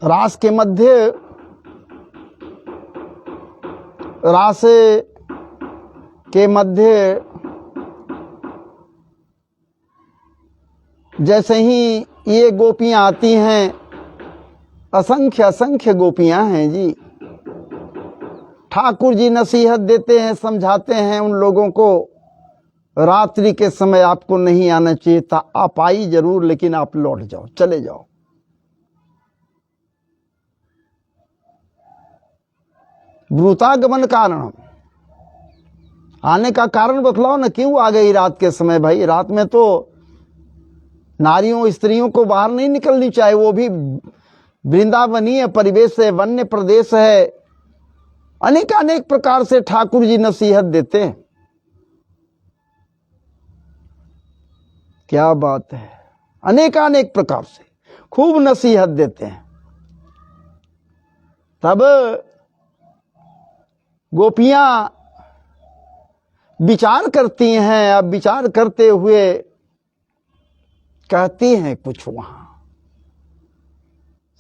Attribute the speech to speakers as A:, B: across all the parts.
A: रास के मध्य रास के मध्य जैसे ही ये गोपियां आती हैं, असंख्य असंख्य गोपियां हैं जी। ठाकुर जी नसीहत देते हैं, समझाते हैं उन लोगों को, रात्रि के समय आपको नहीं आना चाहिए था, आप आई जरूर लेकिन आप लौट जाओ, चले जाओ। ब्रूतागमन कारण, आने का कारण बतलाओ ना, क्यों आ गई रात के समय? भाई रात में तो नारियों स्त्रियों को बाहर नहीं निकलनी चाहिए, वो भी वृंदावनीय परिवेश है, वन्य प्रदेश है। अनेक अनेक प्रकार से ठाकुर जी नसीहत देते हैं। क्या बात है, अनेक अनेक प्रकार से खूब नसीहत देते हैं। तब गोपियां विचार करती हैं। अब विचार करते हुए कहती हैं कुछ वहां।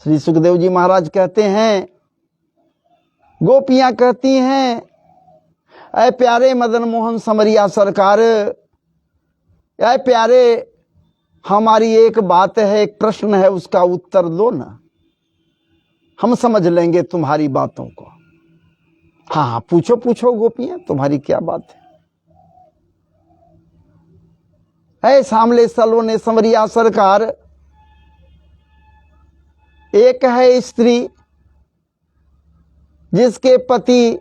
A: श्री सुखदेव जी महाराज कहते हैं, गोपियां कहती हैं, ऐ प्यारे मदन मोहन समरिया सरकार, ऐ प्यारे, हमारी एक बात है, एक प्रश्न है, उसका उत्तर दो ना, हम समझ लेंगे तुम्हारी बातों को। हाँ हाँ, पूछो पूछो गोपियां, तुम्हारी क्या बात है? ऐ सामले सलोने समरिया सरकार, एक है स्त्री जिसके पति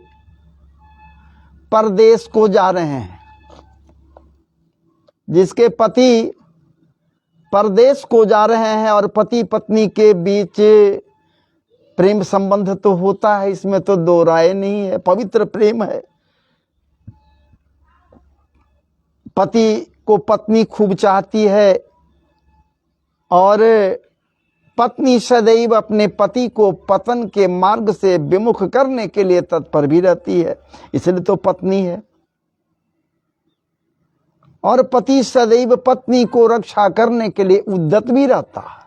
A: परदेश को जा रहे हैं, जिसके पति परदेश को जा रहे हैं, और पति पत्नी के बीच प्रेम संबंध तो होता है, इसमें तो दो राय नहीं है, पवित्र प्रेम है। पति को पत्नी खूब चाहती है और पत्नी सदैव अपने पति को पतन के मार्ग से विमुख करने के लिए तत्पर भी रहती है, इसलिए तो पत्नी है। और पति सदैव पत्नी को रक्षा करने के लिए उद्यत भी रहता है।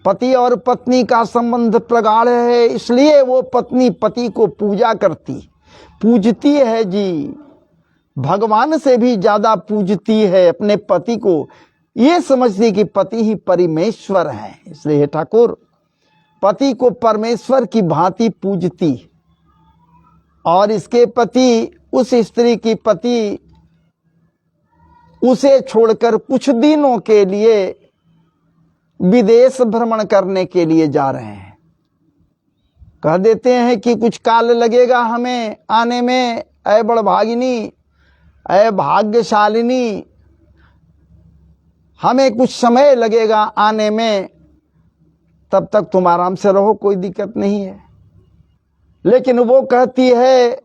A: पति और पत्नी का संबंध प्रगाढ़ है, इसलिए वो पत्नी पति को पूजती है जी, भगवान से भी ज्यादा पूजती है अपने पति को। ये समझती कि पति ही परमेश्वर है, इसलिए ठाकुर पति को परमेश्वर की भांति पूजती। और इसके पति, उस स्त्री की पति उसे छोड़कर कुछ दिनों के लिए विदेश भ्रमण करने के लिए जा रहे हैं। कह देते हैं कि कुछ काल लगेगा हमें आने में, ऐ बड़भागिनी, ऐ भाग्यशालिनी, हमें कुछ समय लगेगा आने में, तब तक तुम आराम से रहो, कोई दिक्कत नहीं है। लेकिन वो कहती है,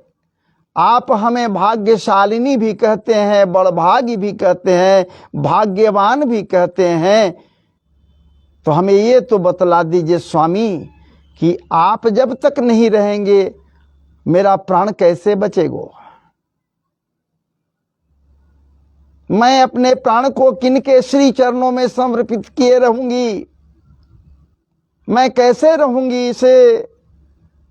A: आप हमें भाग्यशालिनी भी कहते हैं, बड़भागी भी कहते हैं, भाग्यवान भी कहते हैं, तो हमें ये तो बतला दीजिए स्वामी कि आप जब तक नहीं रहेंगे मेरा प्राण कैसे बचेगा? मैं अपने प्राण को किनके श्री चरणों में समर्पित किए रहूंगी? मैं कैसे रहूंगी इस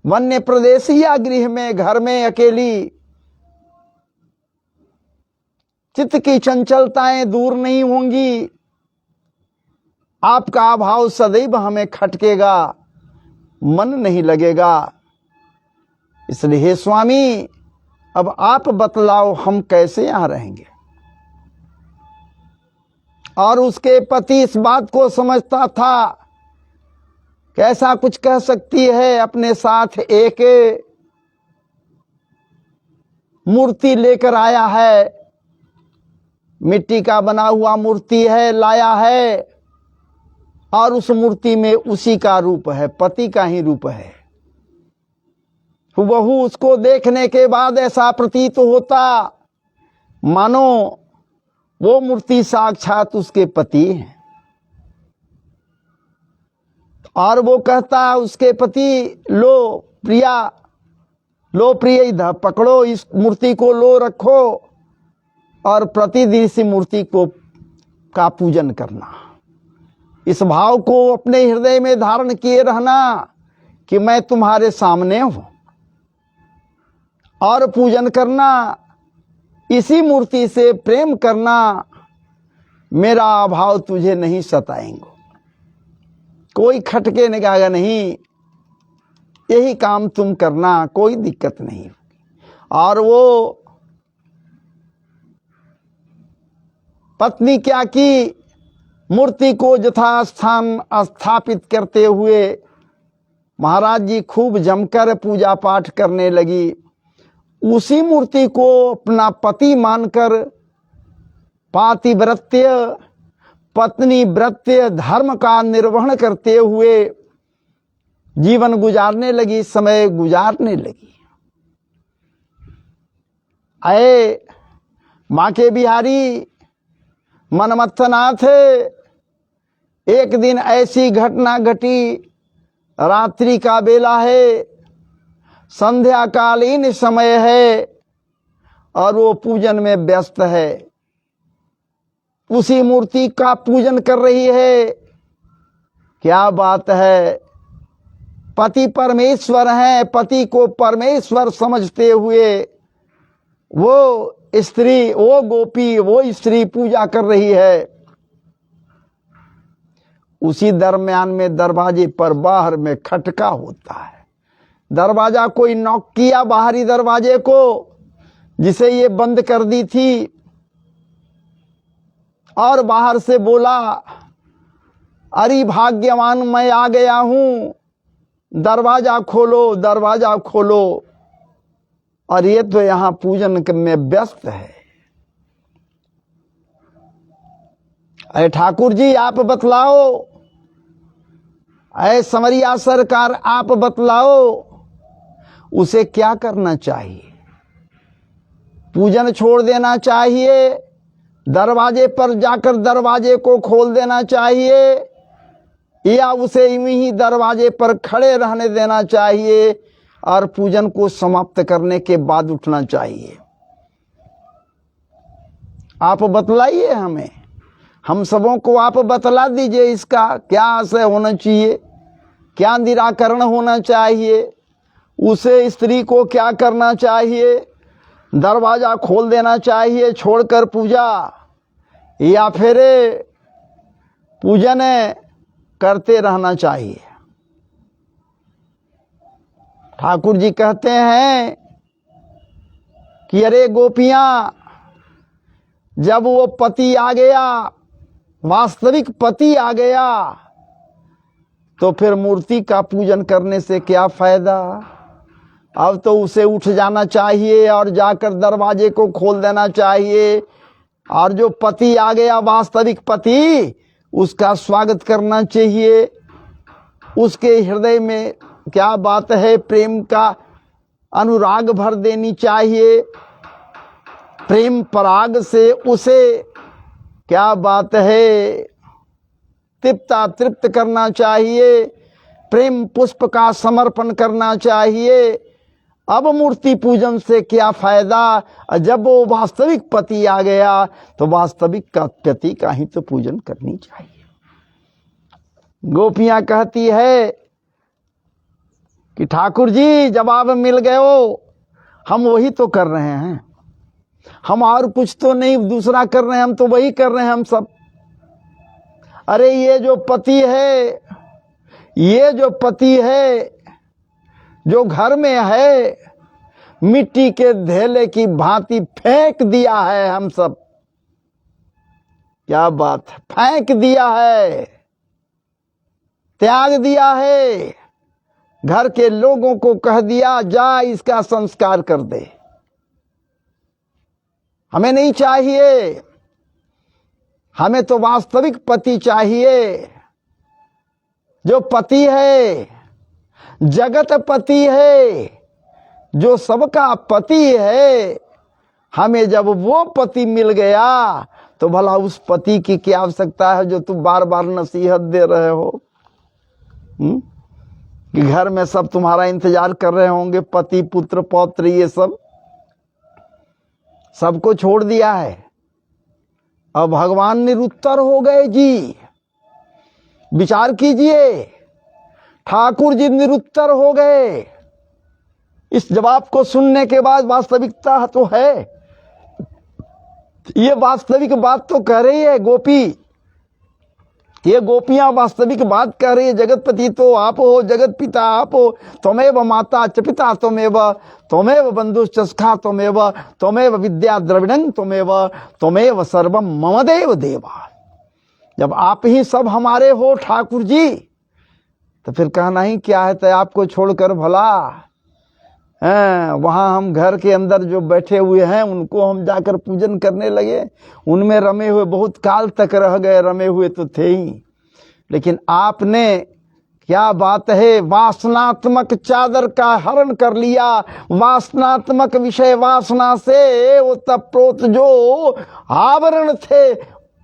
A: वन्य प्रदेश या गृह में, घर में अकेली? चित्त की चंचलताएं दूर नहीं होंगी, आपका अभाव सदैव हमें खटकेगा, मन नहीं लगेगा। इसलिए हे स्वामी, अब आप बतलाओ हम कैसे यहां रहेंगे? और उसके पति इस बात को समझता था कि ऐसा कुछ कह सकती है, अपने साथ एक मूर्ति लेकर आया है, मिट्टी का बना हुआ मूर्ति है, लाया है, और उस मूर्ति में उसी का रूप है, पति का ही रूप है। वह उसको देखने के बाद ऐसा प्रतीत होता मानो वो मूर्ति साक्षात उसके पति है। और वो कहता उसके पति, लो प्रिया, लो प्रिय, इधर पकड़ो इस मूर्ति को, लो रखो, और प्रतिदिन इस मूर्ति को का पूजन करना। इस भाव को अपने हृदय में धारण किए रहना कि मैं तुम्हारे सामने हूं, और पूजन करना, इसी मूर्ति से प्रेम करना, मेरा अभाव तुझे नहीं सताएंगे। कोई खटके निगाह नहीं, यही काम तुम करना, कोई दिक्कत नहीं। और वो पत्नी क्या की, मूर्ति को यथास्थान स्थापित करते हुए महाराज जी खूब जमकर पूजा पाठ करने लगी। उसी मूर्ति को अपना पति मानकर पातिव्रत्य पत्नी व्रत्य धर्म का निर्वहन करते हुए जीवन गुजारने लगी, समय गुजारने लगी। आए माँ के बिहारी मनमथनाथ, एक दिन ऐसी घटना घटी, रात्रि का बेला है, संध्याकालीन समय है, और वो पूजन में व्यस्त है, उसी मूर्ति का पूजन कर रही है। क्या बात है, पति परमेश्वर हैं, पति को परमेश्वर समझते हुए वो स्त्री, वो गोपी, वो स्त्री पूजा कर रही है। उसी दरम्यान में दरवाजे पर बाहर में खटका होता है। दरवाजा कोई नॉक किया, बाहरी दरवाजे को, जिसे ये बंद कर दी थी, और बाहर से बोला, अरे भाग्यवान, मैं आ गया हूं, दरवाजा खोलो, दरवाजा खोलो। और ये तो यहां पूजन में व्यस्त है। अरे ठाकुर जी आप बतलाओ, अरे समरिया सरकार आप बतलाओ, उसे क्या करना चाहिए? पूजन छोड़ देना चाहिए, दरवाजे पर जाकर दरवाजे को खोल देना चाहिए, या उसे यूं ही दरवाजे पर खड़े रहने देना चाहिए और पूजन को समाप्त करने के बाद उठना चाहिए? आप बतलाइए हमें, हम सबों को आप बतला दीजिए, इसका क्या आशय होना चाहिए, क्या निराकरण होना चाहिए, उसे स्त्री को क्या करना चाहिए? दरवाजा खोल देना चाहिए छोड़कर पूजा, या फिर पूजन करते रहना चाहिए? ठाकुर जी कहते हैं कि अरे गोपियां, जब वो पति आ गया, वास्तविक पति आ गया, तो फिर मूर्ति का पूजन करने से क्या फायदा? अब तो उसे उठ जाना चाहिए और जाकर दरवाजे को खोल देना चाहिए, और जो पति आ गया, वास्तविक पति, उसका स्वागत करना चाहिए। उसके हृदय में क्या बात है, प्रेम का अनुराग भर देनी चाहिए, प्रेम पराग से उसे क्या बात है तृप्त करना चाहिए, प्रेम पुष्प का समर्पण करना चाहिए। अब मूर्ति पूजन से क्या फायदा? जब वो वास्तविक पति आ गया तो वास्तविक का पति का ही तो पूजन करनी चाहिए। गोपियां कहती है कि ठाकुर जी जवाब मिल गए हो, हम वही तो कर रहे हैं, हम और कुछ तो नहीं दूसरा कर रहे हैं, हम तो वही कर रहे हैं हम सब। अरे ये जो पति है, ये जो पति है, जो घर में है, मिट्टी के ढेले की भांति फेंक दिया है हम सब। क्या बात है, फेंक दिया है, त्याग दिया है, घर के लोगों को कह दिया जा इसका संस्कार कर दे, हमें नहीं चाहिए, हमें तो वास्तविक पति चाहिए, जो पति है, जगत पति है, जो सबका पति है। हमें जब वो पति मिल गया तो भला उस पति की क्या आवश्यकता है जो तुम बार बार नसीहत दे रहे हो? कि घर में सब तुम्हारा इंतजार कर रहे होंगे, पति पुत्र पौत्र ये सब सबको छोड़ दिया है। अब भगवान निरुत्तर हो गए जी, विचार कीजिए। ठाकुर जी निरुत्तर हो गए। इस जवाब को सुनने के बाद वास्तविकता तो है, ये वास्तविक बात तो कह रही है गोपी, ये गोपियां वास्तविक बात कह रही है। जगतपति तो आप हो, जगत पिता आप हो, त्वमेव माता च पिता त्वमेव बंधुश्च सखा त्वमेव विद्या द्रविणं त्वमेव सर्वं मम देव देवा। जब आप ही सब हमारे हो ठाकुर जी, तो फिर कहना ही क्या है। तो आपको छोड़कर भला वहां हम घर के अंदर जो बैठे हुए हैं उनको हम जाकर पूजन करने लगे, उनमें रमे हुए बहुत काल तक रह गए, रमे हुए तो थे ही। लेकिन आपने क्या बात है, वासनात्मक चादर का हरण कर लिया। वासनात्मक विषय वासना से वो तप्रोत जो आवरण थे,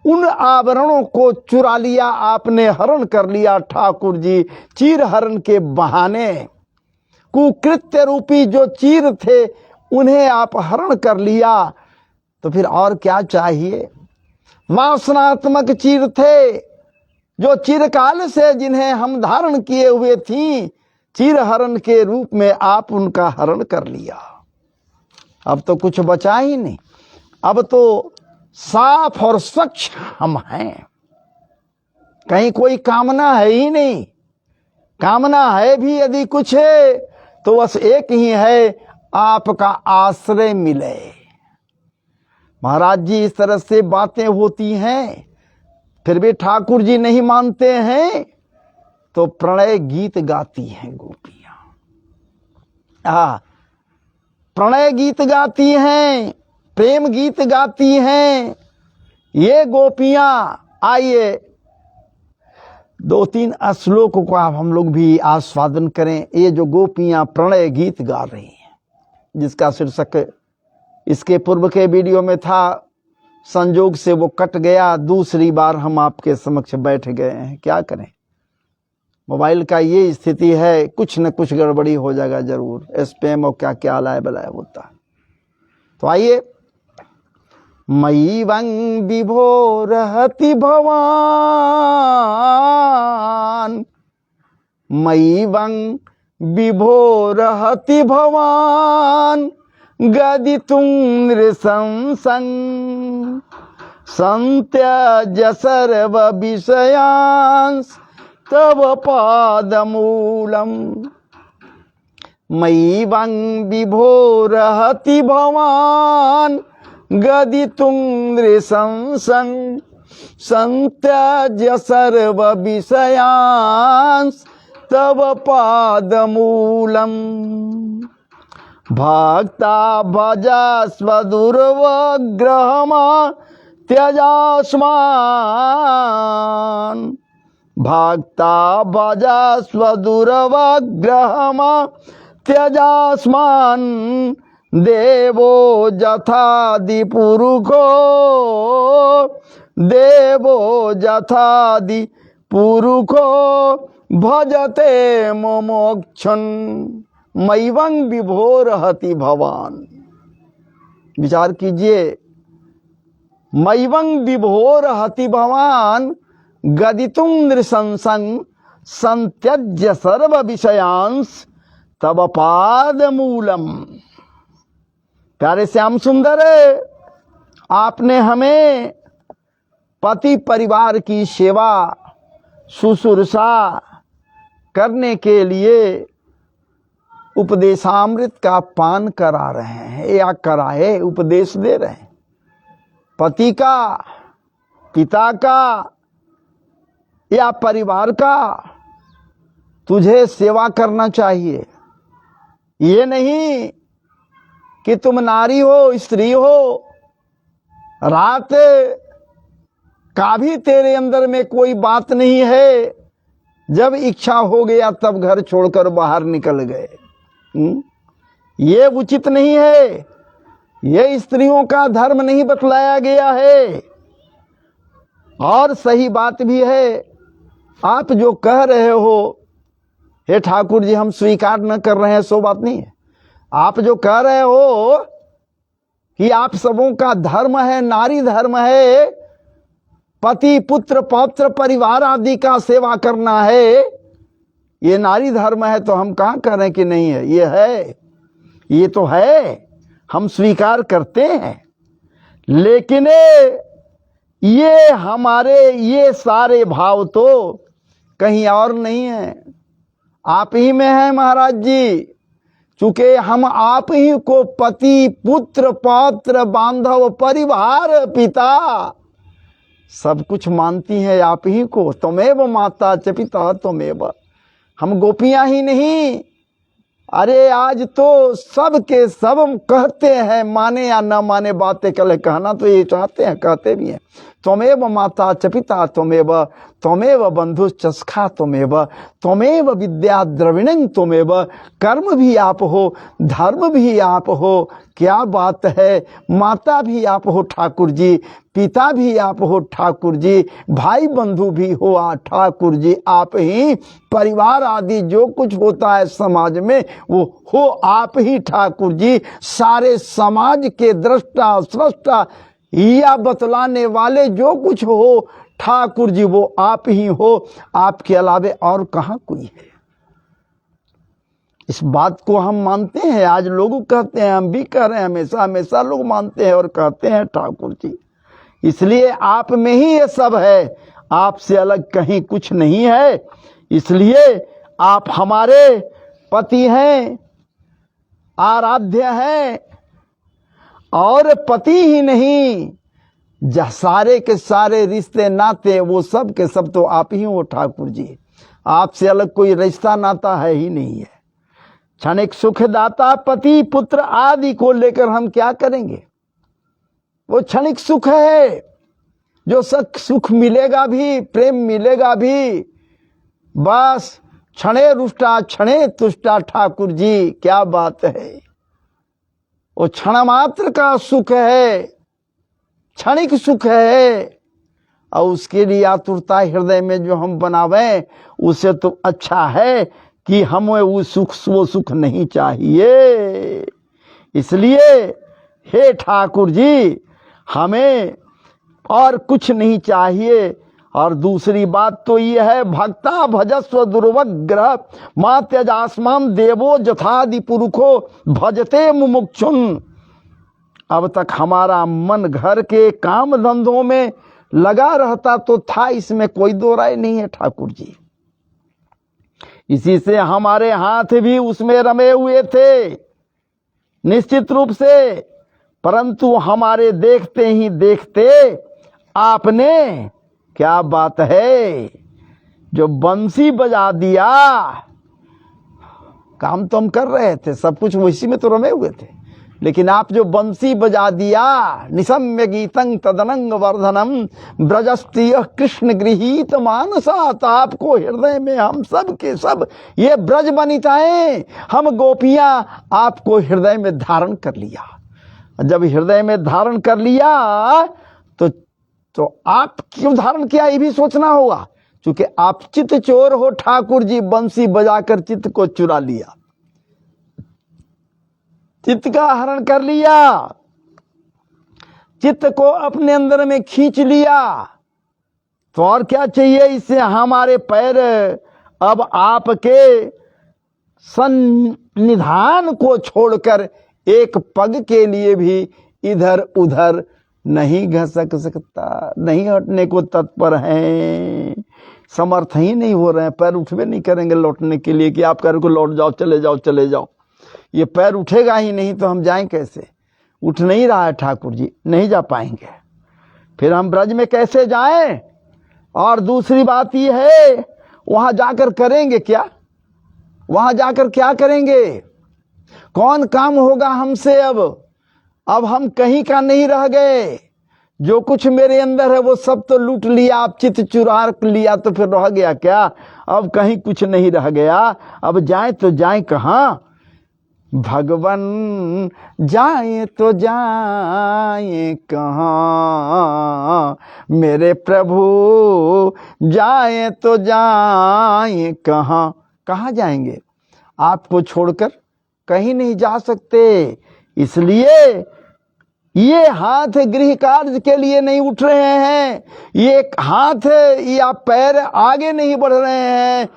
A: उन आवरणों को चुरा लिया आपने, हरण कर लिया ठाकुर जी। चीर हरण के बहाने कुकृत्य रूपी जो चीर थे उन्हें आप हरण कर लिया, तो फिर और क्या चाहिए। वासनात्मक चीर थे जो चिरकाल से जिन्हें हम धारण किए हुए थी, चीर हरण के रूप में आप उनका हरण कर लिया। अब तो कुछ बचा ही नहीं, अब तो साफ और स्वच्छ हम हैं, कहीं कोई कामना है ही नहीं। कामना है भी यदि कुछ है तो बस एक ही है, आपका आश्रय मिले। महाराज जी इस तरह से बातें होती हैं, फिर भी ठाकुर जी नहीं मानते हैं, तो प्रणय गीत गाती हैं गोपियां। प्रणय गीत गाती हैं, प्रेम गीत गाती हैं ये गोपियां। आइए 2-3 श्लोकों को आप हम लोग भी आस्वादन करें। ये जो गोपियां प्रणय गीत गा रही हैं, जिसका शीर्षक इसके पूर्व के वीडियो में था, संजोग से वो कट गया, दूसरी बार हम आपके समक्ष बैठ गए हैं। क्या करें, मोबाइल का ये स्थिति है, कुछ न कुछ गड़बड़ी हो जाएगा जरूर, स्पैम और क्या क्या अलाय बलाय होता। तो आइए, मयि वं विभोरहति भवान, मयि वं विभोरहति भवान, गदितुं नृशंसं संत्यज्य सर्व विषयांस तव पादमूलम। मयि वं विभोरहति भवान, गदितुं नृशंसं संत्यज्य सर्व विषयांस तव पादमूलम। भक्ता भजस्व दुर्वग्रहमा त्यजास्मान्, भक्ता भजस्व दुर्वग्रहमा त्यजास्मान्, देवो जथादि पुरुषो, देवो जथादि पुरुषो भजते मोक्षं। मयि वं विभोरहति भवान। विचार कीजिए, मयि वं विभोरहति भवान, गदितुं नृशंसं संत्यज्य सर्व विषयांस तव पादमूलम। प्यारे श्याम सुंदर, आपने हमें पति परिवार की सेवा शुश्रूषा करने के लिए उपदेशामृत का पान करा रहे हैं, या कराए उपदेश दे रहे हैं। पति का, पिता का या परिवार का तुझे सेवा करना चाहिए। ये नहीं कि तुम नारी हो, स्त्री हो, रात का भी तेरे अंदर में कोई बात नहीं है, जब इच्छा हो गया तब घर छोड़कर बाहर निकल गए। ये उचित नहीं है, ये स्त्रियों का धर्म नहीं बतलाया गया है। और सही बात भी है, आप जो कह रहे हो, हे ठाकुर जी हम स्वीकार न कर रहे हैं, सो बात नहीं है। आप जो कह रहे हो कि आप सबों का धर्म है, नारी धर्म है, पति पुत्र पौत्र परिवार आदि का सेवा करना है, ये नारी धर्म है, तो हम कहाँ करें कि नहीं है? ये है, ये तो है, हम स्वीकार करते हैं। लेकिन ये हमारे ये सारे भाव तो कहीं और नहीं है, आप ही में है महाराज जी। चूंकि हम आप ही को पति पुत्र पौत्र बांधव परिवार पिता सब कुछ मानती हैं, आप ही को। त्वमेव माता च पिता त्वमेव। हम गोपियां ही नहीं, अरे आज तो सब के सब कहते हैं, माने या ना माने बातें कल कहना तो ये चाहते हैं, कहते भी हैं। त्वमेव माता च पिता त्वमेव, त्वमेव बंधुश्च सखा त्वमेव, त्वमेव विद्या द्रविणं त्वमेव। कर्म भी आप हो, धर्म भी आप हो, क्या बात है। माता भी आप हो ठाकुर जी, पिता भी आप हो ठाकुर जी, भाई बंधु भी हो ठाकुर जी, आप ही। परिवार आदि जो कुछ होता है समाज में वो हो आप ही ठाकुर जी। सारे समाज के दृष्टा स्रष्टा या बतलाने वाले जो कुछ हो ठाकुर जी वो आप ही हो, आपके अलावे और कहाँ कोई है। इस बात को हम मानते हैं, आज लोग कहते हैं, हम भी कह रहे हैं, हमेशा हमेशा लोग मानते हैं और कहते हैं ठाकुर जी। इसलिए आप में ही ये सब है, आपसे अलग कहीं कुछ नहीं है। इसलिए आप हमारे पति हैं, आराध्य हैं, और पति ही नहीं, सारे के सारे रिश्ते नाते वो सब के सब तो आप ही हो ठाकुर जी। आपसे अलग कोई रिश्ता नाता है ही नहीं है। क्षणिक सुखदाता पति पुत्र आदि को लेकर हम क्या करेंगे? वो क्षणिक सुख है, जो सुख मिलेगा भी, प्रेम मिलेगा भी, बस क्षणे रुष्टा क्षणे तुष्टा ठाकुर जी, क्या बात है। वो क्षण मात्र का सुख है, क्षणिक सुख है, और उसके लिए आतुरता हृदय में जो हम बनावे, उसे तो अच्छा है कि हमें वो सुख नहीं चाहिए। इसलिए हे ठाकुर जी, हमें और कुछ नहीं चाहिए। और दूसरी बात तो ये है, भक्ता भजस्व दुर्वग्रह मां त्यजास्मान देवो जथादि पुरुषो भजते मुमुक्षुन। अब तक हमारा मन घर के काम धंधों में लगा रहता तो था, इसमें कोई दो राय नहीं है ठाकुर जी। इसी से हमारे हाथ भी उसमें रमे हुए थे निश्चित रूप से, परंतु हमारे देखते ही देखते आपने, क्या बात है, जो बंसी बजा दिया। काम तो हम कर रहे थे, सब कुछ उसी में तो रमे हुए थे, लेकिन आप जो बंसी बजा दिया, निशम्य गीतं तदनंग वर्धनम ब्रजस्त्रिय कृष्ण गृहीत मानसात। आपको हृदय में हम सब के सब ये ब्रज बनिताएं, हम गोपियां आपको हृदय में धारण कर लिया। जब हृदय में धारण कर लिया तो आप क्यों धारण किया ये भी सोचना होगा, क्योंकि आप चित्त चोर हो ठाकुर जी। बंसी बजाकर चित्त को चुरा लिया, चित्त का हरण कर लिया, चित्त को अपने अंदर में खींच लिया। तो और क्या चाहिए इससे? हमारे पैर अब आपके सन्निधान को छोड़कर एक पग के लिए भी इधर उधर नहीं घसक सकता, नहीं हटने को तत्पर हैं, समर्थ ही नहीं हो रहे हैं। पैर उठवे नहीं करेंगे लौटने के लिए कि आप कह रहे को लौट जाओ, चले जाओ चले जाओ। ये पैर उठेगा ही नहीं तो हम जाएं कैसे? उठ नहीं रहा है ठाकुर जी, नहीं जा पाएंगे, फिर हम ब्रज में कैसे जाएं? और दूसरी बात ये है, वहां जाकर करेंगे क्या? वहां जाकर क्या करेंगे? कौन काम होगा हमसे? अब हम कहीं का नहीं रह गए। जो कुछ मेरे अंदर है वो सब तो लूट लिया, आप चित्त चुरा लिया, तो फिर रह गया क्या? अब कहीं कुछ नहीं रह गया। अब जाए तो जाए कहाँ? भगवन जाए तो जाए कहाँ, मेरे प्रभु जाए तो जाए कहाँ? कहाँ जाएंगे? आपको छोड़कर कहीं नहीं जा सकते। इसलिए ये हाथ गृह कार्य के लिए नहीं उठ रहे हैं, ये हाथ या पैर आगे नहीं बढ़ रहे हैं,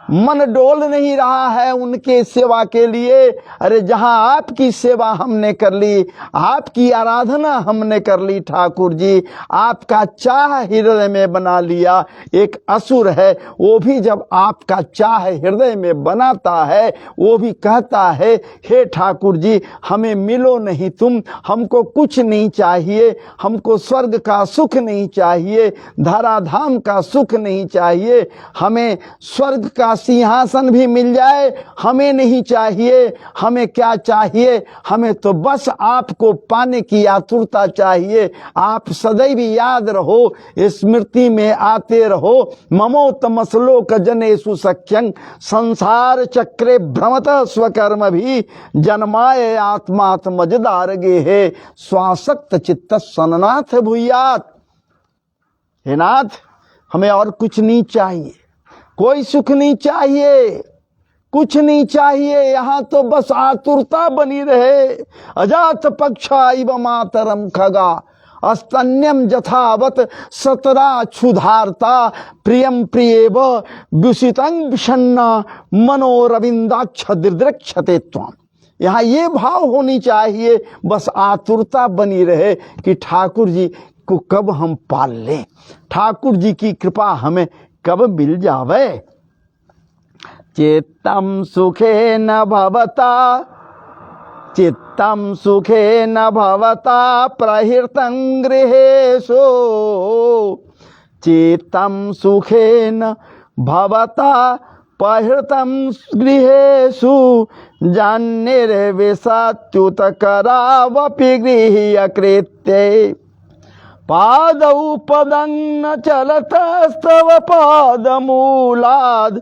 A: मन डोल नहीं रहा है उनके सेवा के लिए। अरे जहां आपकी सेवा हमने कर ली, आपकी आराधना हमने कर ली ठाकुर जी, आपका चाह हृदय में बना लिया। एक असुर है, वो भी जब आपका चाह हृदय में बनाता है, वो भी कहता है हे ठाकुर जी हमें मिलो नहीं तुम, हमको कुछ नहीं चाहिए, हमको स्वर्ग का सुख नहीं चाहिए, धराधाम का सुख नहीं चाहिए, हमें स्वर्ग का सिंहासन भी मिल जाए हमें नहीं चाहिए, हमें क्या चाहिए, हमें तो बस आपको पाने की आतुरता चाहिए। आप सदैव याद रहो, स्मृति में आते रहो। ममोत्तमश्लोक जनेषु सख्यं संसार चक्रे भ्रमत स्वकर्म भी जन्माय आत्मात्मजदार गेहे स्वासक्त चित्त सननाथ भूयात। हे नाथ, हमें और कुछ नहीं चाहिए, कोई सुख नहीं चाहिए, कुछ नहीं चाहिए, यहाँ तो बस आतुरता बनी रहे। अजात पक्षा इव मातरम खगा स्तन्यम जथावत सतरा क्षुधारता प्रियम प्रियेव विषितं विषन्ना मनोरविंदाक्ष दिदृक्षते त्वम्। यहाँ ये भाव होनी चाहिए, बस आतुरता बनी रहे कि ठाकुर जी को कब हम पाल लें, ठाकुर जी की कृपा हमें कब मिल जावे। चित्तम सुखे न भवता, चित्तम सुखे न भवता प्रहृतं गृहेषु, चित्तम सुखे न भवता प्रहृतं गृहेषु जान्निर्विशत्युतकरावपि गृह्यकृत्ये पादौ पदं न चलतस्तव पादमूलाद्,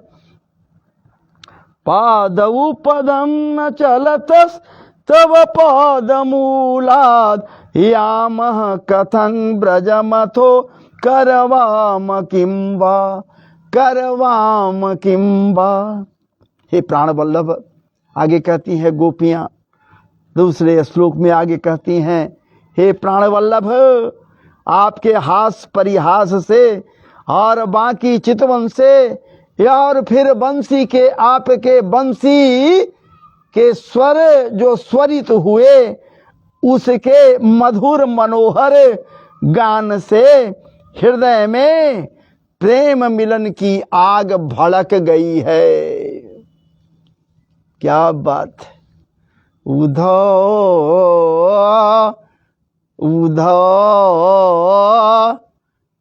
A: पादौ पदं न चलतस्तव पादमूलाद् यामः कथं ब्रजमथो करवाम किं वा, करवाम किं वा। हे प्राण वल्लभ, आगे कहती हैं गोपियां, दूसरे श्लोक में आगे कहती हैं हे प्राण वल्लभ, आपके हास परिहास से और बाकी चितवन से और फिर बंसी के, आपके बंसी के स्वर जो स्वरित हुए उसके मधुर मनोहर गान से हृदय में प्रेम मिलन की आग भड़क गई है। क्या बात, उधो उधो,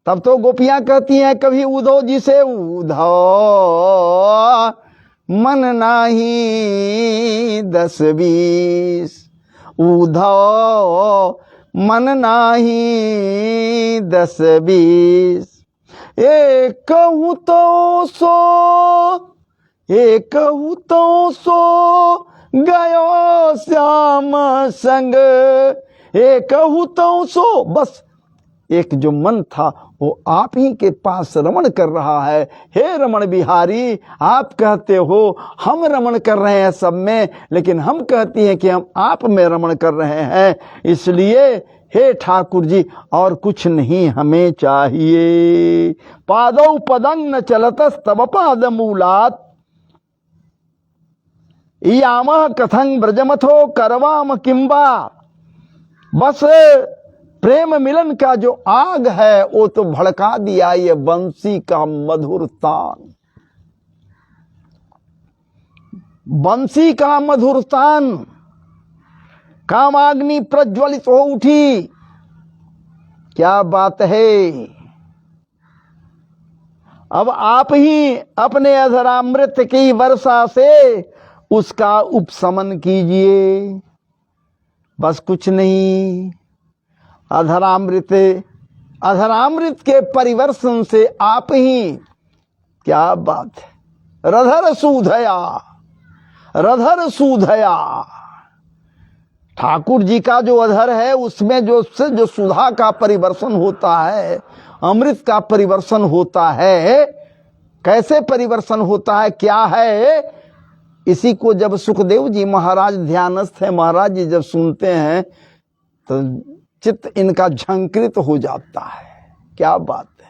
A: तब तो गोपियां कहती हैं कभी उधो जी से, उधो मन नाही 10-20, उधो मन नाही 10-20, एक कहूँ तो 100, एक कहूँ तो 100 गयो श्याम संग, एक कहूँ तो 100, बस एक जो मन था वो आप ही के पास रमण कर रहा है। हे रमण बिहारी, आप कहते हो हम रमण कर रहे हैं सब में, लेकिन हम कहती हैं कि हम आप में रमण कर रहे हैं। इसलिए हे ठाकुर जी और कुछ नहीं हमें चाहिए। पादौ पदं न चलतस्तव पादमूलात् यामः कथं ब्रजमथो करवाम किं वा। बस प्रेम मिलन का जो आग है वो तो भड़का दिया ये बंसी का मधुर तान, बंसी का मधुर तान। कामाग्नि प्रज्वलित हो उठी, क्या बात है। अब आप ही अपने अधरामृत की वर्षा से उसका उपशमन कीजिए, बस कुछ नहीं। अधरामृत, अधरामृत के परिवर्षण से आप ही, क्या बात है। रधर सूधया, रधर सूधया, ठाकुर जी का जो अधर है उसमें जो सुधा का परिवर्षण होता है, अमृत का परिवर्षण होता है। कैसे परिवर्षन होता है, क्या है, इसी को जब सुखदेव जी महाराज ध्यानस्थ है, महाराज जी जब सुनते हैं तो चित्त इनका झंकृत हो जाता है। क्या बात है।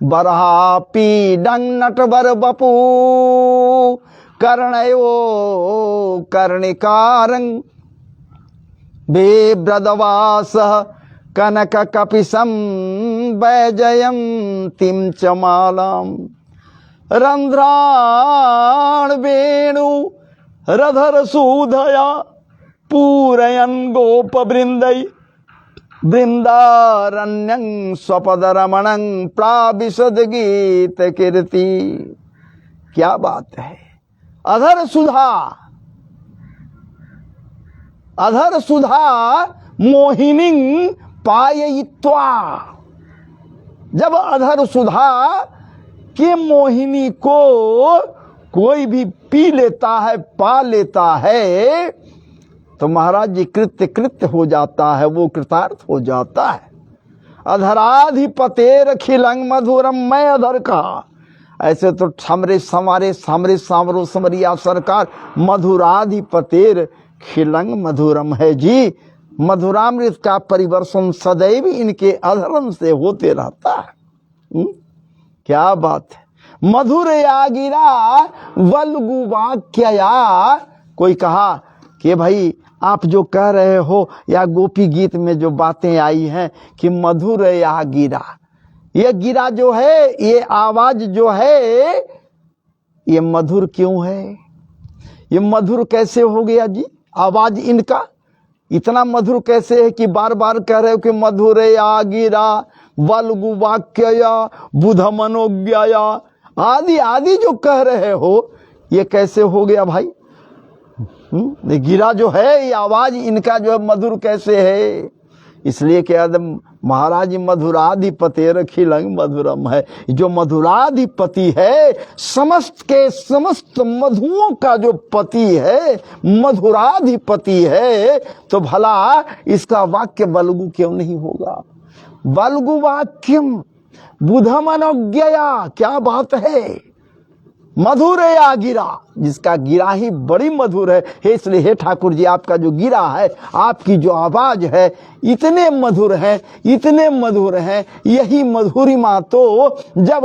A: बरहा पीडंग नटवर बपू कर्णयो कर्णिकारंग बेब्रदवास कनक कपिसम वैजयंतीम च मालाम रंध्राण वेणु रधर सुधया पूरयन् गोप वृंदई वृंदारण्यं स्वपद रमणं प्राविशद गीत कीर्ति। क्या बात है। अधर सुधा मोहिनी पाययित्वा, जब अधर सुधा के मोहिनी को कोई भी पी लेता है, पा लेता है, तो महाराज जी कृत्य हो जाता है, वो कृतार्थ हो जाता है। अधराधिपतेर खिलंग मधुरम, मैं अधर कहा। ऐसे तो समरे सामरो समरिया सरकार मधुराधिपतेर खिलंग मधुरम है जी। मधुरामृत का परिवर्षण सदैव इनके अधरम से होते रहता है। क्या बात है। मधुर या गिरा वल्गु वाक्यया। कोई कहा कि भाई आप जो कह रहे हो या गोपी गीत में जो बातें आई हैं कि मधुर या गिरा, ये गिरा जो है, ये आवाज जो है, ये मधुर क्यों है? ये मधुर कैसे हो गया जी? आवाज इनका इतना मधुर कैसे है कि बार बार कह रहे हो कि मधुर या गिरा वल्गु वाक्यया बुध मनोज्ञया आदि आदि जो कह रहे हो, ये कैसे हो गया भाई? गिरा जो है, ये आवाज इनका जो है मधुर कैसे है? इसलिए कि महाराज मधुराधिपतेर खिलंग मधुरम है। जो मधुराधिपति है, समस्त के समस्त मधुओं का जो पति है, मधुराधिपति है, तो भला इसका वाक्य वल्गु क्यों नहीं होगा? वल्गु वाक्यम बुधमनोज्ञया। क्या बात है। मधुर या गिरा, जिसका गिरा ही बड़ी मधुर है। इसलिए हे ठाकुर जी, आपका जो गिरा है, आपकी जो आवाज है, इतने मधुर है, इतने मधुर है। यही मधुरिमा तो जब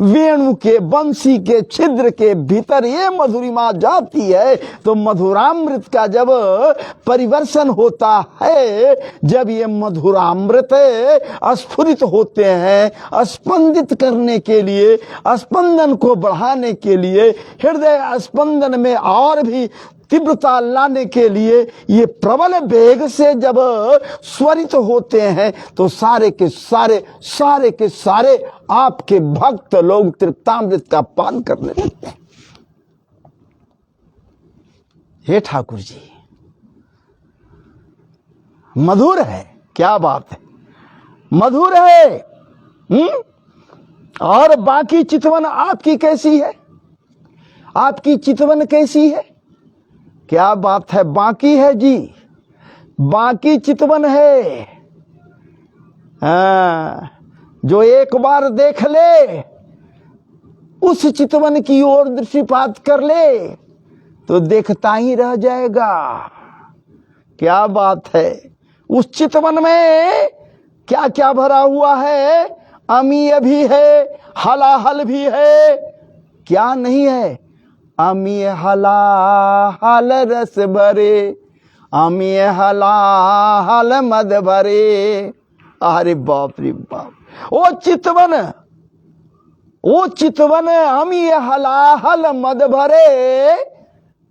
A: वेणु के बंसी के छिद्र के भीतर ये मधुरिमा जाती है, तो मधुरामृत का जब परिवर्षण होता है, जब ये मधुरामृत स्फुरित होते हैं स्पंदित करने के लिए, स्पंदन को बढ़ाने के लिए, हृदय स्पंदन में और भी तीव्रता लाने के लिए ये प्रबल वेग से जब स्वरित होते हैं, तो सारे के सारे आपके भक्त लोग तृप्तामृत का पान करने लगते हैं। हे ठाकुर जी, मधुर है। क्या बात है, मधुर है। और बाकी चितवन आपकी कैसी है? आपकी चितवन कैसी है? क्या बात है। बाकी है जी, बाकी चितवन है। जो एक बार देख ले, उस चितवन की ओर दृष्टिपात कर ले, तो देखता ही रह जाएगा। क्या बात है। उस चितवन में क्या क्या भरा हुआ है? अमीय भी है, हलाहल भी है। क्या नहीं है? अमीय हलाहल रस भरे, अमीय हलाहल मद भरे। अरे बाप रे बाप। ओ चितवन अमीय हलाहल मद भरे,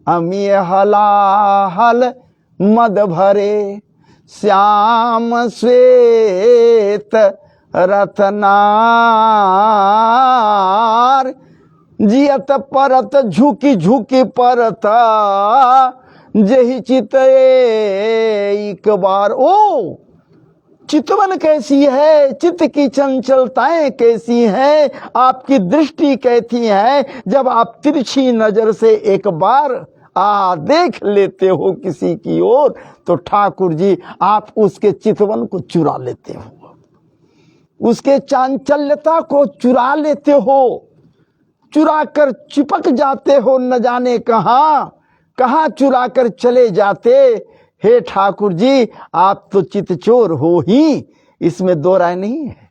A: अमीय हलाहल मद भरे। श्याम श्वेत रत्नार, जियत परत झुकी झुकी परत, जही चित एक बार। ओ चितवन कैसी है? चित्त की चंचलताएं कैसी हैं? आपकी दृष्टि कैसी है? जब आप तिरछी नजर से एक बार देख लेते हो किसी की ओर, तो ठाकुर जी आप उसके चितवन को चुरा लेते हो, उसके चांचल्यता को चुरा लेते हो, चुरा कर चिपक जाते हो। न जाने कहां चुरा कर चले जाते। हे ठाकुर जी आप तो चितचोर हो ही, इसमें दो राय नहीं है।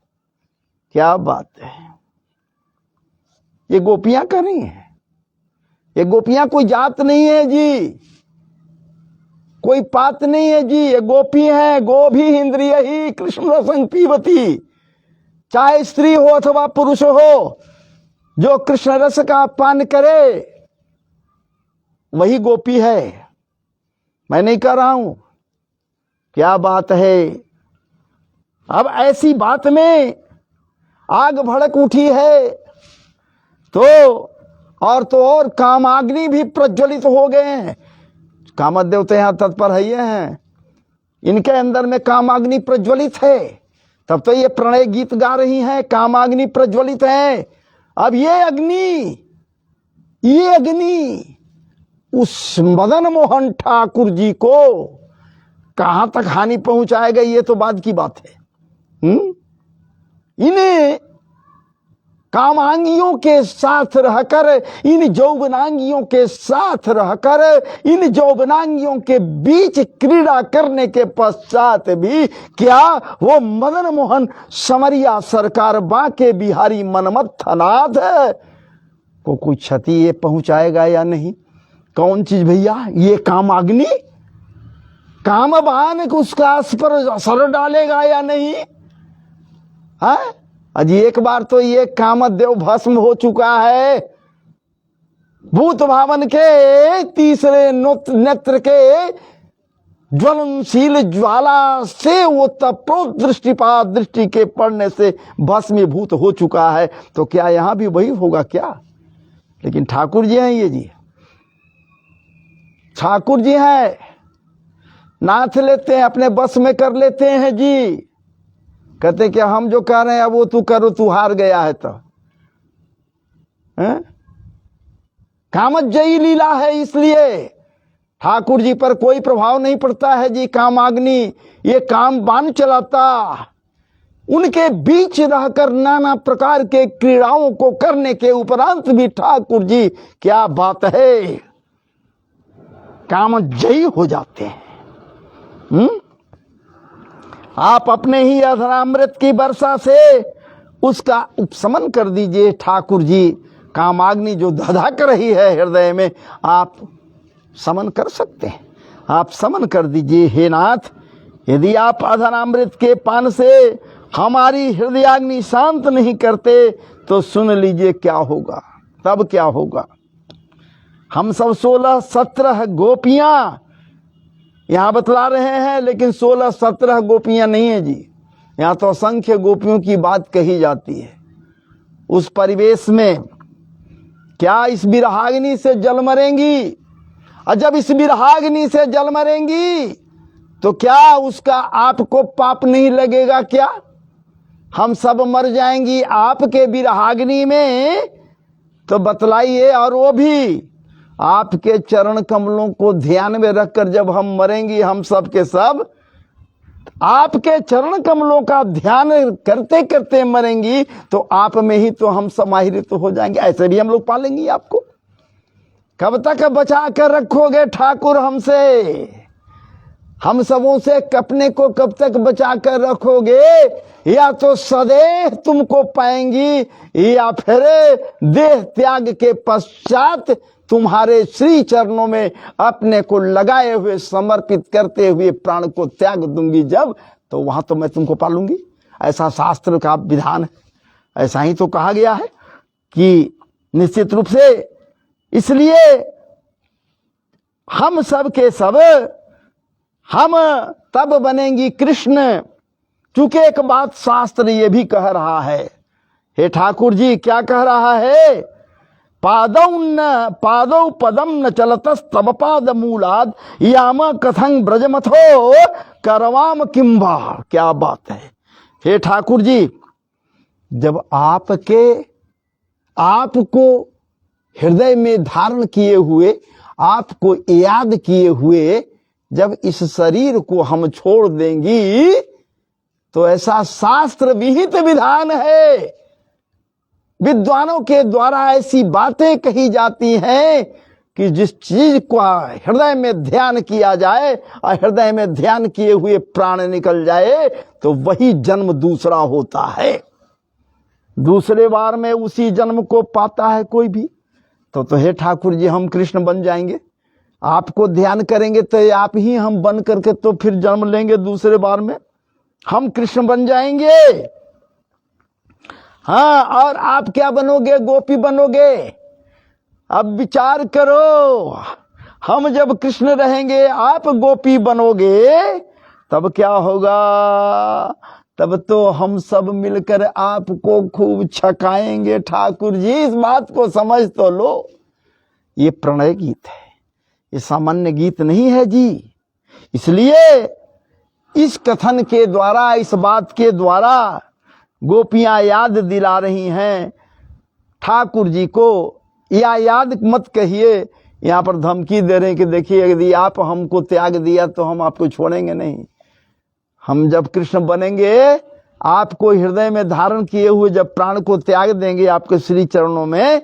A: क्या बात है, ये गोपियां कर रही हैं। ये गोपियां कोई जात नहीं है जी, कोई पात नहीं है जी, ये गोपी है। गो भी इंद्रिय ही कृष्ण रसं पीबती, चाहे स्त्री हो अथवा पुरुष हो, जो कृष्ण रस का पान करे वही गोपी है। मैं नहीं कह रहा हूं। क्या बात है। अब ऐसी बात में आग भड़क उठी है तो और कामाग्नि भी प्रज्वलित हो गए हैं। कामदेव तो यहां तत्पर है ये हैं, इनके अंदर में कामाग्नि प्रज्वलित है। तब तो ये प्रणय गीत गा रही हैं, कामाग्नि प्रज्वलित है। अब ये अग्नि उस मदन मोहन ठाकुर जी को कहां तक हानि पहुंचाएगा, ये तो बाद की बात है। इन्हें कामांगियों के साथ रहकर, इन जौवनांगियों के साथ रहकर, इन जौवनांगियों के बीच क्रीड़ा करने के पश्चात भी क्या वो मदन मोहन समरिया सरकार बांके बिहारी मनमथनाथ को कोई क्षति ये पहुंचाएगा या नहीं? कौन चीज भैया? ये कामाग्नि, कामबान उसका उस पर असर डालेगा या नहीं? है अजी एक बार तो ये कामदेव भस्म हो चुका है। भूत भावन के तीसरे नेत्र के ज्वलनशील ज्वाला से वो तप्रोत दृष्टिपात दृष्टि के पड़ने से भस्मीभूत हो चुका है। तो क्या यहां भी वही होगा क्या? लेकिन ठाकुर जी हैं ये जी, ठाकुर जी हैं, नाथ लेते हैं, अपने बस में कर लेते हैं जी। कहते कि हम जो कह रहे हैं अब वो तू करो, तू हार गया है तो। कामजयी लीला है, इसलिए ठाकुर जी पर कोई प्रभाव नहीं पड़ता है जी। कामाग्नि ये काम बाण चलाता, उनके बीच रहकर नाना प्रकार के क्रीड़ाओं को करने के उपरांत भी ठाकुर जी क्या बात है कामजयी हो जाते हैं। आप अपने ही अधरामृत की वर्षा से उसका उपशमन कर दीजिए ठाकुर जी। कामाग्नि जो धधक रही है हृदय में, आप समन कर सकते हैं, आप समन कर दीजिए हे नाथ। यदि आप अधरामृत के पान से हमारी हृदयाग्नि शांत नहीं करते तो सुन लीजिए क्या होगा, तब क्या होगा। हम सब 16-17 गोपियां यहां बतला रहे हैं, लेकिन 16-17 गोपियां नहीं है जी। यहां तो असंख्य गोपियों की बात कही जाती है। उस परिवेश में क्या इस विरहाग्नि से जल मरेंगी? और जब इस विरहाग्नि से जल मरेंगी तो क्या उसका आपको पाप नहीं लगेगा क्या? हम सब मर जाएंगी आपके विरहाग्नि में, तो बतलाइए। और वो भी आपके चरण कमलों को ध्यान में रखकर जब हम मरेंगी, हम सब के सब आपके चरण कमलों का ध्यान करते करते मरेंगी, तो आप में ही तो हम समाहित हो जाएंगे। ऐसे भी हम लोग पालेंगे आपको। कब तक बचा कर रखोगे ठाकुर हमसे, हम सबों से अपने को कब तक बचा कर रखोगे? या तो सदैव तुमको पाएंगी, या फिर देह त्याग के पश्चात तुम्हारे श्री चरणों में अपने को लगाए हुए समर्पित करते हुए प्राण को त्याग दूंगी जब, तो वहां तो मैं तुमको पालूंगी। ऐसा शास्त्र का विधान है, ऐसा ही तो कहा गया है कि निश्चित रूप से। इसलिए हम सब के सब हम तब बनेंगी कृष्ण, चूंकि एक बात शास्त्र ये भी कह रहा है। हे ठाकुर जी क्या कह रहा है? पादौ पदम न चलतस्तव पाद मूलाद याम कथं ब्रजमथो करवाम किंबा। क्या बात है। हे ठाकुर जी, जब आपको हृदय में धारण किए हुए, आपको याद किए हुए जब इस शरीर को हम छोड़ देंगी, तो ऐसा शास्त्र विहित विधान है। विद्वानों के द्वारा ऐसी बातें कही जाती हैं कि जिस चीज को हृदय में ध्यान किया जाए और हृदय में ध्यान किए हुए प्राण निकल जाए तो वही जन्म दूसरा होता है। दूसरे बार में उसी जन्म को पाता है कोई भी। तो हे ठाकुर जी हम कृष्ण बन जाएंगे, आपको ध्यान करेंगे तो आप ही हम बन करके तो फिर जन्म लेंगे दूसरे बार में, हम कृष्ण बन जाएंगे। हाँ, और आप क्या बनोगे? गोपी बनोगे। अब विचार करो, हम जब कृष्ण रहेंगे आप गोपी बनोगे तब क्या होगा? तब तो हम सब मिलकर आपको खूब छकाएंगे। ठाकुर जी इस बात को समझ तो लो, ये प्रणय गीत है, ये सामान्य गीत नहीं है जी। इसलिए इस कथन के द्वारा, इस बात के द्वारा गोपियां याद दिला रही हैं ठाकुर जी को, या याद मत कहिए, यहाँ पर धमकी दे रहे हैं कि देखिए यदि आप हमको त्याग दिया तो हम आपको छोड़ेंगे नहीं। हम जब कृष्ण बनेंगे, आपको हृदय में धारण किए हुए जब प्राण को त्याग देंगे आपके श्री चरणों में,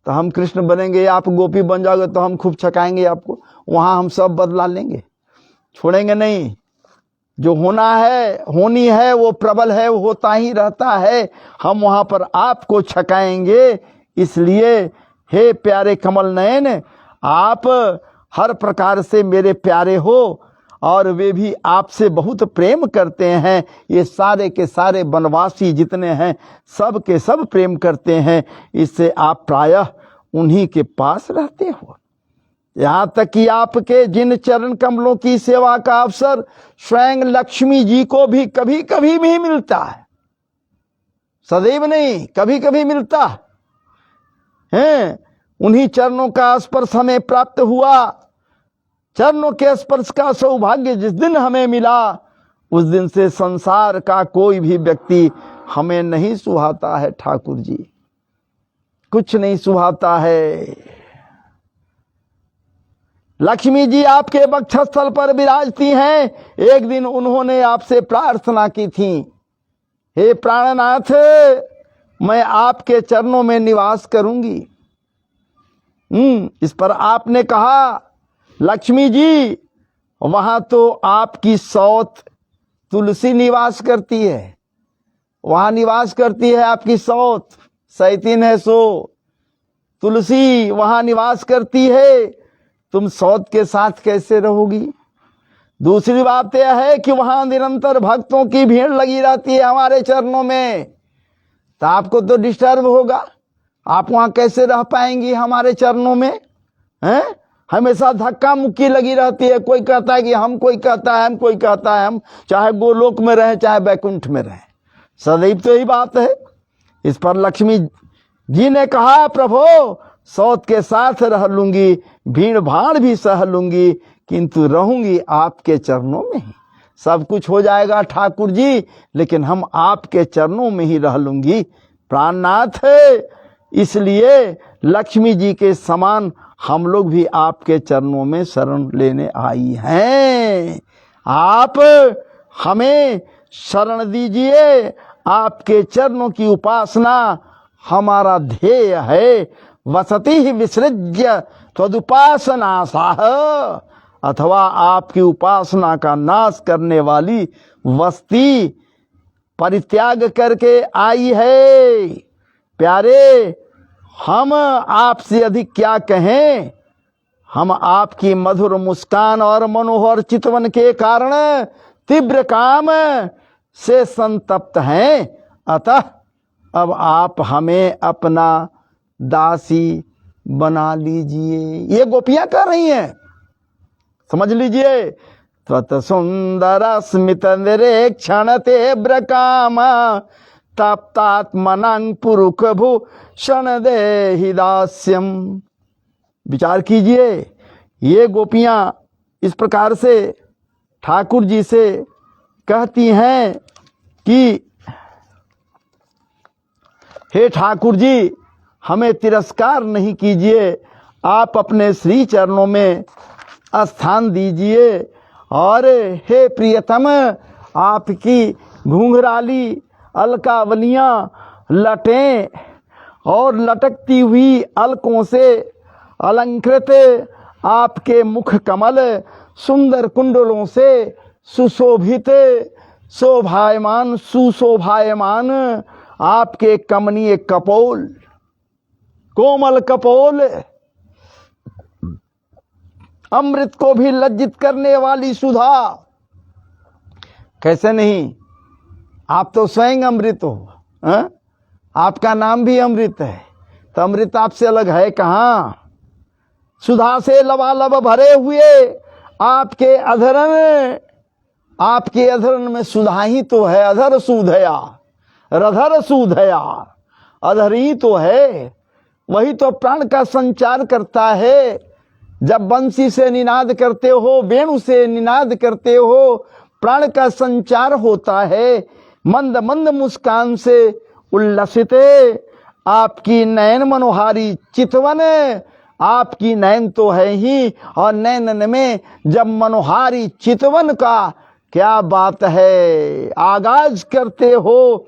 A: तो हम कृष्ण बनेंगे, आप गोपी बन जाओगे तो हम खूब छकाएंगे आपको। वहां हम सब बदला लेंगे, छोड़ेंगे नहीं। जो होना है, होनी है, वो प्रबल है, वो होता ही रहता है। हम वहां पर आपको छकाएंगे। इसलिए हे प्यारे कमल नयन, आप हर प्रकार से मेरे प्यारे हो और वे भी आपसे बहुत प्रेम करते हैं। ये सारे के सारे वनवासी जितने हैं सब के सब प्रेम करते हैं। इससे आप प्रायः उन्हीं के पास रहते हो। यहाँ तक कि आपके जिन चरण कमलों की सेवा का अवसर स्वयं लक्ष्मी जी को भी कभी कभी भी मिलता है, सदैव नहीं, कभी कभी मिलता है। उन्हीं चरणों का स्पर्श हमें प्राप्त हुआ। चरणों के स्पर्श का सौभाग्य जिस दिन हमें मिला, उस दिन से संसार का कोई भी व्यक्ति हमें नहीं सुहाता है। ठाकुर जी कुछ नहीं सुहाता है। लक्ष्मी जी आपके वक्षस्थल पर विराजती हैं। एक दिन उन्होंने आपसे प्रार्थना की थी, हे प्राणनाथ, मैं आपके चरणों में निवास करूंगी। इस पर आपने कहा, लक्ष्मी जी वहां तो आपकी सौत तुलसी निवास करती है, वहां निवास करती है आपकी सौत, सैतीन है सो तुलसी वहां निवास करती है, तुम सौत के साथ कैसे रहोगी? दूसरी बात यह है कि वहां निरंतर भक्तों की भीड़ लगी रहती है हमारे चरणों में, तो आपको तो डिस्टर्ब होगा। आप वहां कैसे रह पाएंगी हमारे चरणों में? हैं? हमेशा धक्का मुक्की लगी रहती है। कोई कहता है कि हम, कोई कहता है हम, कोई कहता है हम, चाहे गोलोक में रहे चाहे बैकुंठ में रहे, सदैव तो यही बात है। इस पर लक्ष्मी जी ने कहा, प्रभु सौत के साथ रह लूंगी, भीड़ भाड़ भी सह लूंगी, किंतु रहूंगी आपके चरणों में ही। सब कुछ हो जाएगा ठाकुर जी, लेकिन हम आपके चरणों में ही रह लूंगी। प्राणनाथ है, इसलिए लक्ष्मी जी के समान हम लोग भी आपके चरणों में शरण लेने आई हैं। आप हमें शरण दीजिए। आपके चरणों की उपासना हमारा ध्येय है। वसति ही विसृज्य त्वदुपासनासाह, अथवा आपकी उपासना का नाश करने वाली वस्ती परित्याग करके आई है। प्यारे, हम आपसे अधिक क्या कहें। हम आपकी मधुर मुस्कान और मनोहर चितवन के कारण तीव्र काम से संतप्त हैं। अतः अब आप हमें अपना दासी बना लीजिए। ये गोपियां कह रही हैं, समझ लीजिए। त्वत सुंदर स्मित निरीक्षण तीव्र काम तप्तात्मनं पुरुष भूषण देहि दास्यम। विचार कीजिए, ये गोपियां इस प्रकार से ठाकुर जी से कहती हैं कि हे ठाकुर जी, हमें तिरस्कार नहीं कीजिए, आप अपने श्री चरणों में स्थान दीजिए। और हे प्रियतम, आपकी घुंघराली अलकावलियां लटें और लटकती हुई अलकों से अलंकृत आपके मुख कमल सुंदर कुंडलों से सुशोभित, शोभायमान सुशोभायमान आपके कमनीय कपोल, कोमल कपोल, अमृत को भी लज्जित करने वाली सुधा। कैसे नहीं, आप तो स्वयं अमृत हो, हा? आपका नाम भी अमृत है, तो अमृत आपसे अलग है कहाँ। सुधा से लबालब भरे हुए आपके अधरण, आपके अधरण में सुधा ही तो है। अधर सुधया, रधर सुधया, अधर ही तो है, वही तो प्राण का संचार करता है। जब बंसी से निनाद करते हो, वेणु से निनाद करते हो, प्राण का संचार होता है। मंद मंद मुस्कान से उल्लसित आपकी नयन मनोहारी चितवन, आपकी नयन तो है ही, और नयन में जब मनोहारी चितवन का क्या बात है, आगाज करते हो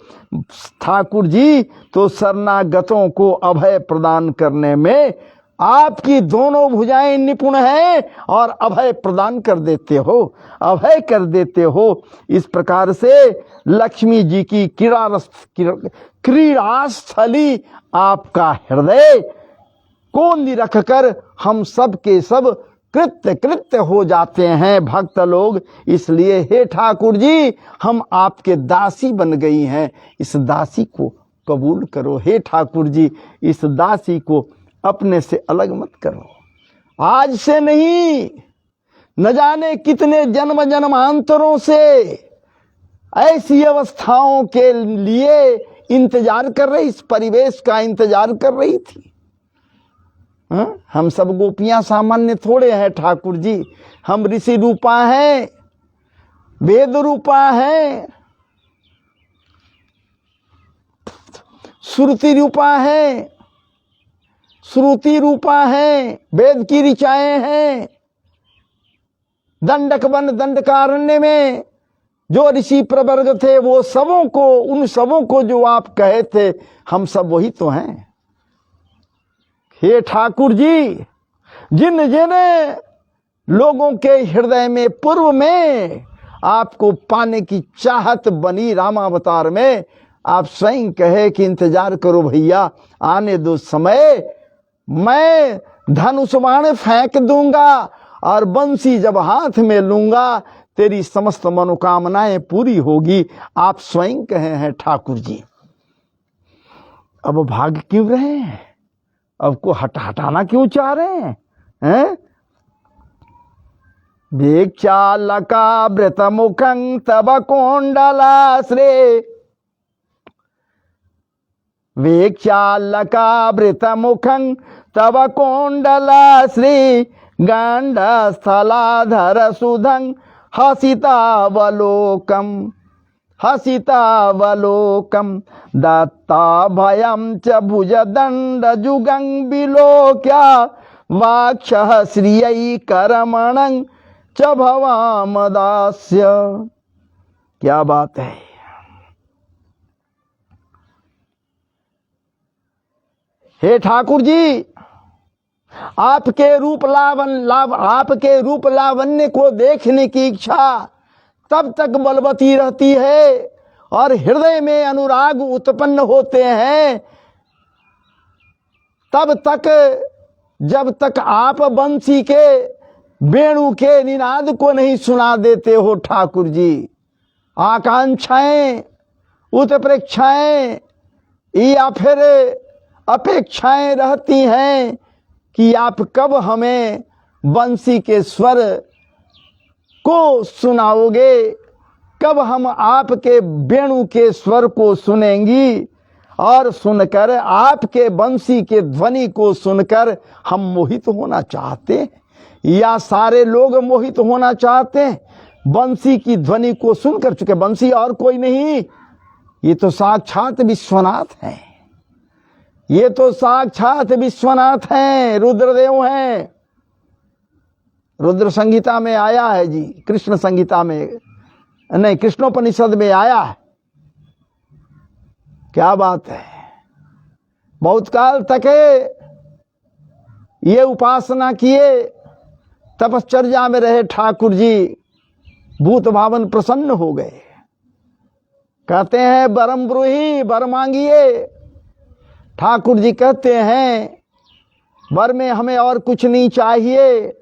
A: ठाकुर जी, तो शरणागतों को अभय प्रदान करने में आपकी दोनों भुजाएं निपुण हैं और अभय प्रदान कर देते हो, अभय कर देते हो। इस प्रकार से लक्ष्मी जी की क्रीड़ास्थली आपका हृदय को निरख कर हम सब के सब कृत्य कृत्य हो जाते हैं भक्त लोग। इसलिए हे ठाकुर जी, हम आपके दासी बन गई हैं, इस दासी को कबूल करो। हे ठाकुर जी, इस दासी को अपने से अलग मत करो। आज से नहीं, न जाने कितने जन्म जन्मांतरों से ऐसी अवस्थाओं के लिए इंतजार कर रही, इस परिवेश का इंतजार कर रही थी। हम सब गोपियां सामान्य थोड़े हैं ठाकुर जी, हम ऋषि रूपा हैं, वेद रूपा हैं, श्रुति रूपा हैं, श्रुति रूपा हैं, वेद की ऋचाएं हैं। दंडक वन दंडकारण्य में जो ऋषि प्रवर्ग थे, वो सबों को, उन सबों को जो आप कहे थे, हम सब वही तो हैं। हे ठाकुर जी, जिन जिन लोगों के हृदय में पूर्व में आपको पाने की चाहत बनी रामावतार में, आप स्वयं कहे कि इंतजार करो भैया, आने दो समय, मैं धनुष बाण फेंक दूंगा और बंसी जब हाथ में लूंगा, तेरी समस्त मनोकामनाएं पूरी होगी। आप स्वयं कहे हैं ठाकुर जी। अब भाग क्यों रहे हैं, अब को हटाना क्यों चाह रहे हैं? भिक्षालका व्रत मुखं तब कोंडलाश्रे, भिक्षालका व्रत मुखं तब कोंडलाश्रे, गांड स्थलाधर सुधं हसितावलोकम, हसितावलोकम, दत्ता भयं च भुजदंड जुगं विलोक्य, वाक्षः श्रियै करमणं च भवामदास्य। क्या बात है। हे ठाकुर जी, आपके रूप लावण्य को देखने की इच्छा तब तक बलवती रहती है और हृदय में अनुराग उत्पन्न होते हैं तब तक, जब तक आप बंसी के वेणु के निनाद को नहीं सुना देते हो ठाकुर जी। आकांक्षाएं, उत्प्रेक्षाएं या फिर अपेक्षाएं रहती हैं कि आप कब हमें बंसी के स्वर को सुनाओगे, कब हम आपके वेणु के स्वर को सुनेंगी, और सुनकर आपके बंसी के ध्वनि को सुनकर हम मोहित होना चाहते हैं, या सारे लोग मोहित होना चाहते हैं। बंसी की ध्वनि को सुनकर, चुके बंसी और कोई नहीं, ये तो साक्षात विश्वनाथ हैं, ये तो साक्षात विश्वनाथ हैं, रुद्रदेव हैं। रुद्र संगीता में आया है जी, कृष्ण संगीता में नहीं, कृष्णोपनिषद में आया है। क्या बात है। बहुत काल तक ये उपासना किए, तपश्चर्या में रहे ठाकुर जी, भूत भावन प्रसन्न हो गए। कहते हैं वरम ब्रूहि, वर मांगिए। ठाकुर जी कहते हैं वर में हमें और कुछ नहीं चाहिए,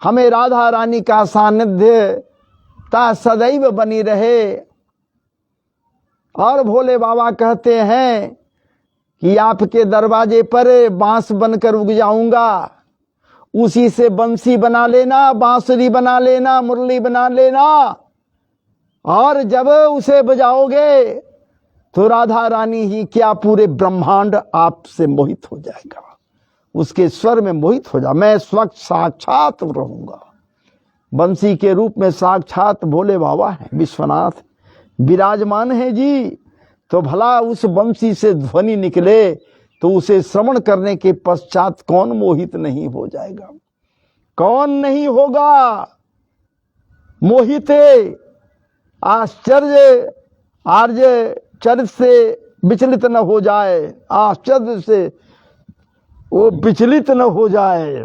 A: हमें राधा रानी का सानिध्य ता सदैव बनी रहे। और भोले बाबा कहते हैं कि आपके दरवाजे पर बांस बनकर उग जाऊंगा, उसी से बंसी बना लेना, बांसुरी बना लेना, मुरली बना लेना, और जब उसे बजाओगे तो राधा रानी ही क्या पूरे ब्रह्मांड आपसे मोहित हो जाएगा, उसके स्वर में मोहित हो जा। मैं स्वच्छ साक्षात रहूंगा। बंसी के रूप में साक्षात भोले बाबा हैं, विश्वनाथ विराजमान है जी। तो भला उस बंसी से ध्वनि निकले तो उसे श्रवण करने के पश्चात कौन मोहित नहीं हो जाएगा, कौन नहीं होगा मोहित। आश्चर्य आर्य चरित से विचलित न हो जाए, आश्चर्य से वो विचलित न हो जाए।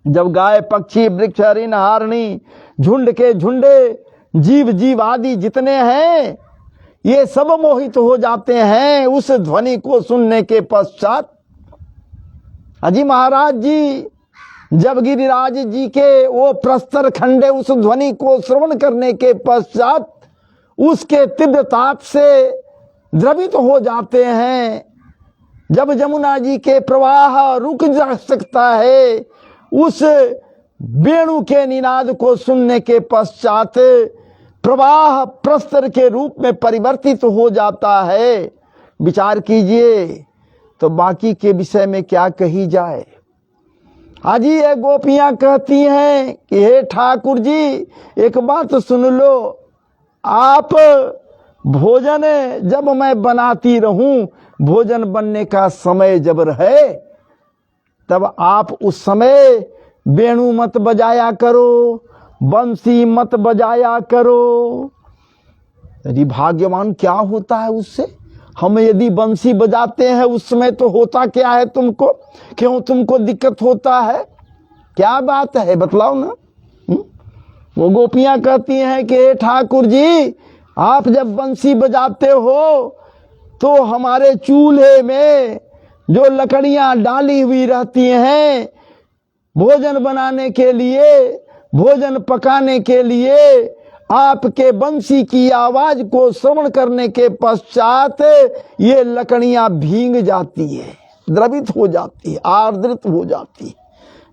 A: जब गाय पक्षी वृक्ष हरिण हारणी झुंड के झुंडे जीव जीव आदि जितने हैं ये सब मोहित हो जाते हैं उस ध्वनि को सुनने के पश्चात। अजी महाराज जी जब गिरिराज जी के वो प्रस्तर खंडे उस ध्वनि को श्रवण करने के पश्चात उसके तीव्र ताप से द्रवित हो जाते हैं, जब जमुना जी के प्रवाह रुक जा सकता है उस वेणु के निनाद को सुनने के पश्चात प्रवाह प्रस्तर के रूप में परिवर्तित हो जाता है। विचार कीजिए तो बाकी के विषय में क्या कही जाए। आज ये गोपियां कहती हैं कि हे ठाकुर जी एक बात सुन लो, आप भोजन जब मैं बनाती रहूं, भोजन बनने का समय जब रहे तब आप उस समय वेणु मत बजाया करो, बंसी मत बजाया करो। यदि भाग्यवान क्या होता है उससे, हम यदि बंसी बजाते हैं उस समय तो होता क्या है तुमको, क्यों तुमको दिक्कत होता है, क्या बात है बतलाओ ना। वो गोपियां कहती हैं कि हे ठाकुर जी आप जब बंसी बजाते हो तो हमारे चूल्हे में जो लकड़ियां डाली हुई रहती हैं भोजन बनाने के लिए, भोजन पकाने के लिए, आपके बंसी की आवाज को श्रवण करने के पश्चात ये लकड़ियां भींग जाती है, द्रवित हो जाती है, आर्द्रित हो जाती है।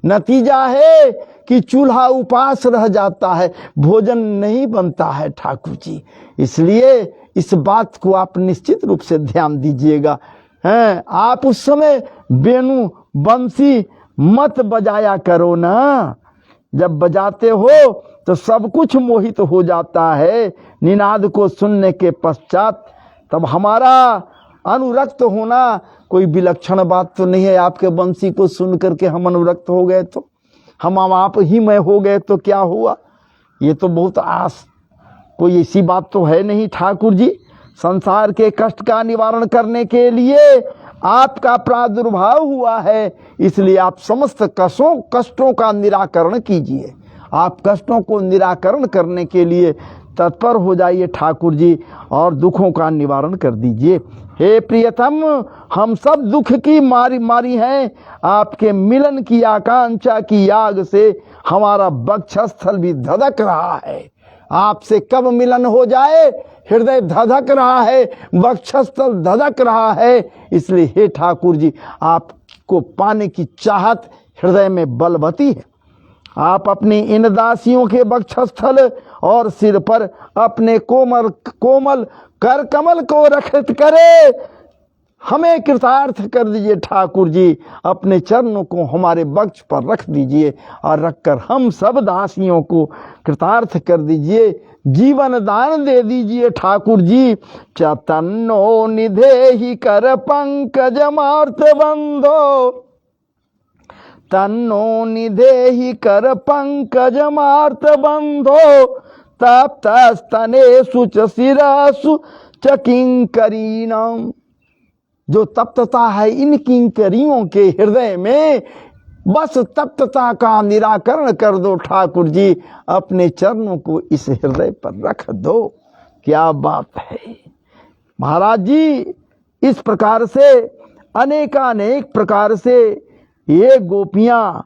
A: नतीजा है कि चूल्हा उपास रह जाता है, भोजन नहीं बनता है ठाकुर जी। इसलिए इस बात को आप निश्चित रूप से ध्यान दीजिएगा। हैं आप उस समय वेणु बंसी मत बजाया करो ना, जब बजाते हो तो सब कुछ मोहित हो जाता है निनाद को सुनने के पश्चात। तब हमारा अनुरक्त होना कोई विलक्षण बात तो नहीं है। आपके बंसी को सुन करके हम अनुरक्त हो गए तो हम आप ही में हो गए तो क्या हुआ, ये तो बहुत आस कोई ऐसी बात तो है नहीं ठाकुर जी। संसार के कष्ट का निवारण करने के लिए आपका प्रादुर्भाव हुआ है, इसलिए आप समस्त कष्टों का निराकरण कीजिए। आप कष्टों को निराकरण करने के लिए तत्पर हो जाइए ठाकुर जी और दुखों का निवारण कर दीजिए। हे प्रियतम हम सब दुख की मारी हैं, आपके मिलन की आकांक्षा की आग से हमारा वक्षस्थल भी धधक रहा है। आपसे कब मिलन हो जाए, हृदय धधक रहा है, वक्षस्थल धधक रहा है। इसलिए हे ठाकुर जी आपको पाने की चाहत हृदय में बलवती है। आप अपनी इन दासियों के वक्षस्थल और सिर पर अपने कोमल कर कमल को रखित करे, हमें कृतार्थ कर दीजिए ठाकुर जी। अपने चरणों को हमारे वक्ष पर रख दीजिए और रखकर हम सब दासियों को कृतार्थ कर दीजिए, जीवन दान दे दीजिए ठाकुर जी। चतन्नो निधेहि कर पंकज मार्त बंधो, तन्नो निधेहि कर पंकज मार्त बंधो, तप्त स्तने सुच शिरासु चकिंकरीणम। जो तप्तता है इन किंकरियों के हृदय में, बस तप्तता का निराकरण कर दो ठाकुर जी, अपने चरणों को इस हृदय पर रख दो। क्या बात है महाराज जी। इस प्रकार से अनेकानेक प्रकार से ये गोपियां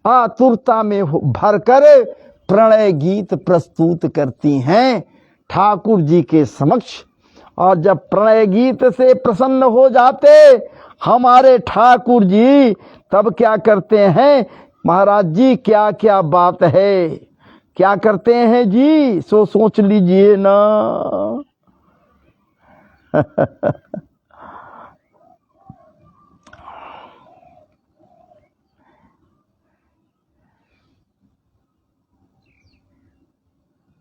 A: आतुरता में भरकर प्रणय गीत प्रस्तुत करती हैं ठाकुर जी के समक्ष। और जब प्रणय गीत से प्रसन्न हो जाते हमारे ठाकुर जी, तब क्या करते हैं महाराज जी? क्या क्या बात है, क्या करते हैं जी, सो सोच लीजिए ना।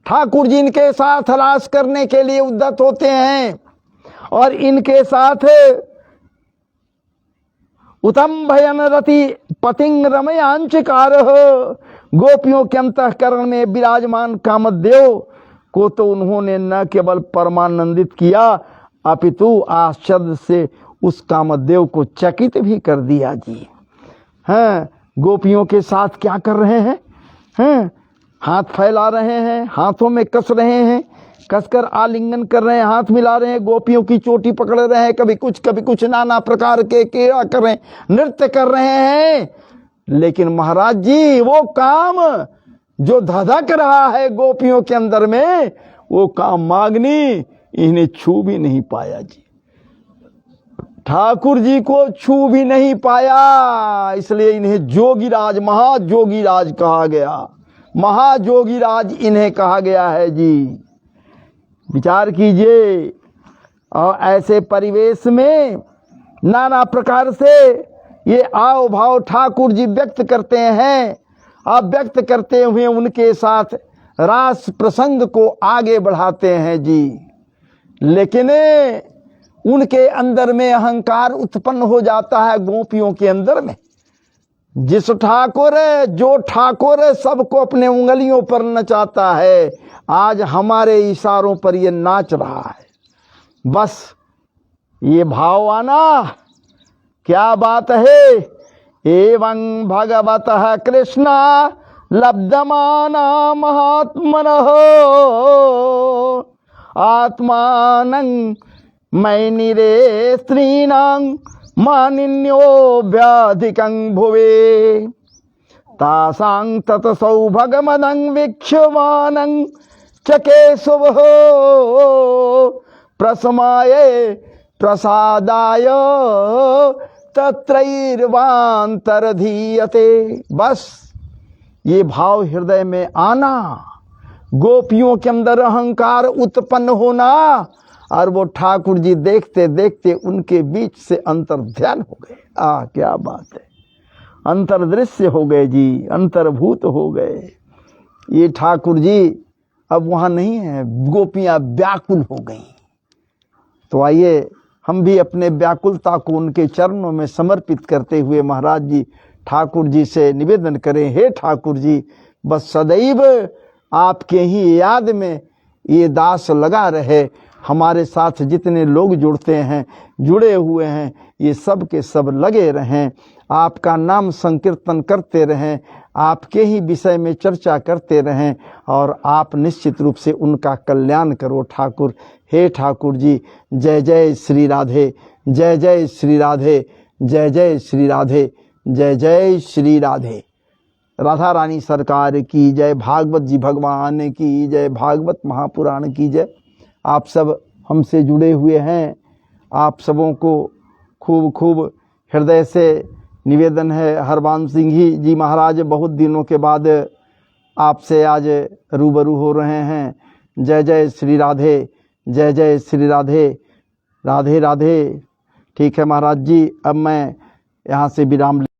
A: ठाकुर जी इनके साथ रास करने के लिए उद्यत होते हैं और इनके साथ उत्तम भयन रति पतिंग रमयांचकार गोपियों के अंतःकरण में विराजमान कामदेव को तो उन्होंने न केवल परमानंदित किया, अपितु आश्चर्य से उस कामदेव को चकित भी कर दिया जी। हैं, गोपियों के साथ क्या कर रहे हैं? हैं, हाथ फैला रहे हैं, हाथों में कस रहे हैं, कसकर आलिंगन कर रहे हैं, हाथ मिला रहे हैं, गोपियों की चोटी पकड़ रहे हैं, कभी कुछ नाना प्रकार के क्रीड़ा कर रहे हैं, नृत्य कर रहे हैं। लेकिन महाराज जी वो काम जो धधक रहा है गोपियों के अंदर में, वो काम मांगनी इन्हें छू भी नहीं पाया जी, ठाकुर जी को छू भी नहीं पाया। इसलिए इन्हें जोगीराज, महाजोगीराज कहा गया, महाजोगीराज इन्हें कहा गया है जी। विचार कीजिए। और ऐसे परिवेश में नाना प्रकार से ये आओ भाव ठाकुर जी व्यक्त करते हैं। अब व्यक्त करते हुए उनके साथ रास प्रसंग को आगे बढ़ाते हैं जी। लेकिन उनके अंदर में अहंकार उत्पन्न हो जाता है गोपियों के अंदर में। जिस ठाकुर जो ठाकुर सबको अपने उंगलियों पर नचाता है, आज हमारे इशारों पर ये नाच रहा है। बस ये भाव आना, क्या बात है। एवं भगवतः कृष्ण लब्धमाना महात्मनः आत्मानं मैनिरे स्त्रीणां मानिन्योऽभ्यधिकं भुवे तासां तत्सौभगमदं वीक्ष्यमानं च केशवः प्रसमाये प्रसादाय तत्रैर्वान्तरधीयते। बस ये भाव हृदय में आना, गोपियों के अंदर अहंकार उत्पन्न होना, और वो ठाकुर जी देखते देखते उनके बीच से अंतर्ध्यान हो गए। क्या बात है, अंतर्दृश्य हो गए जी, अंतर्भूत हो गए। ये ठाकुर जी अब वहाँ नहीं है, गोपियाँ व्याकुल हो गई। तो आइए हम भी अपने व्याकुलता को उनके चरणों में समर्पित करते हुए महाराज जी ठाकुर जी से निवेदन करें, हे ठाकुर जी, बस सदैव आपके ही याद में ये दास लगा रहे। हमारे साथ जितने लोग जुड़ते हैं, जुड़े हुए हैं, ये सब के सब लगे रहें, आपका नाम संकीर्तन करते रहें, आपके ही विषय में चर्चा करते रहें, और आप निश्चित रूप से उनका कल्याण करो ठाकुर। हे ठाकुर जी, जय जय श्री राधे, जय जय श्री राधे, जय जय श्री राधे, जय जय श्री राधे। राधा रानी सरकार की जय, भागवत जी भगवान की जय, भागवत महापुराण की जय। आप सब हमसे जुड़े हुए हैं, आप सबों को खूब खूब हृदय से निवेदन है। हरबंस सिंह जी महाराज बहुत दिनों के बाद आपसे आज रूबरू हो रहे हैं। जय जय श्री राधे, जय जय श्री राधे, राधे राधे। ठीक है महाराज जी, अब मैं यहाँ से विराम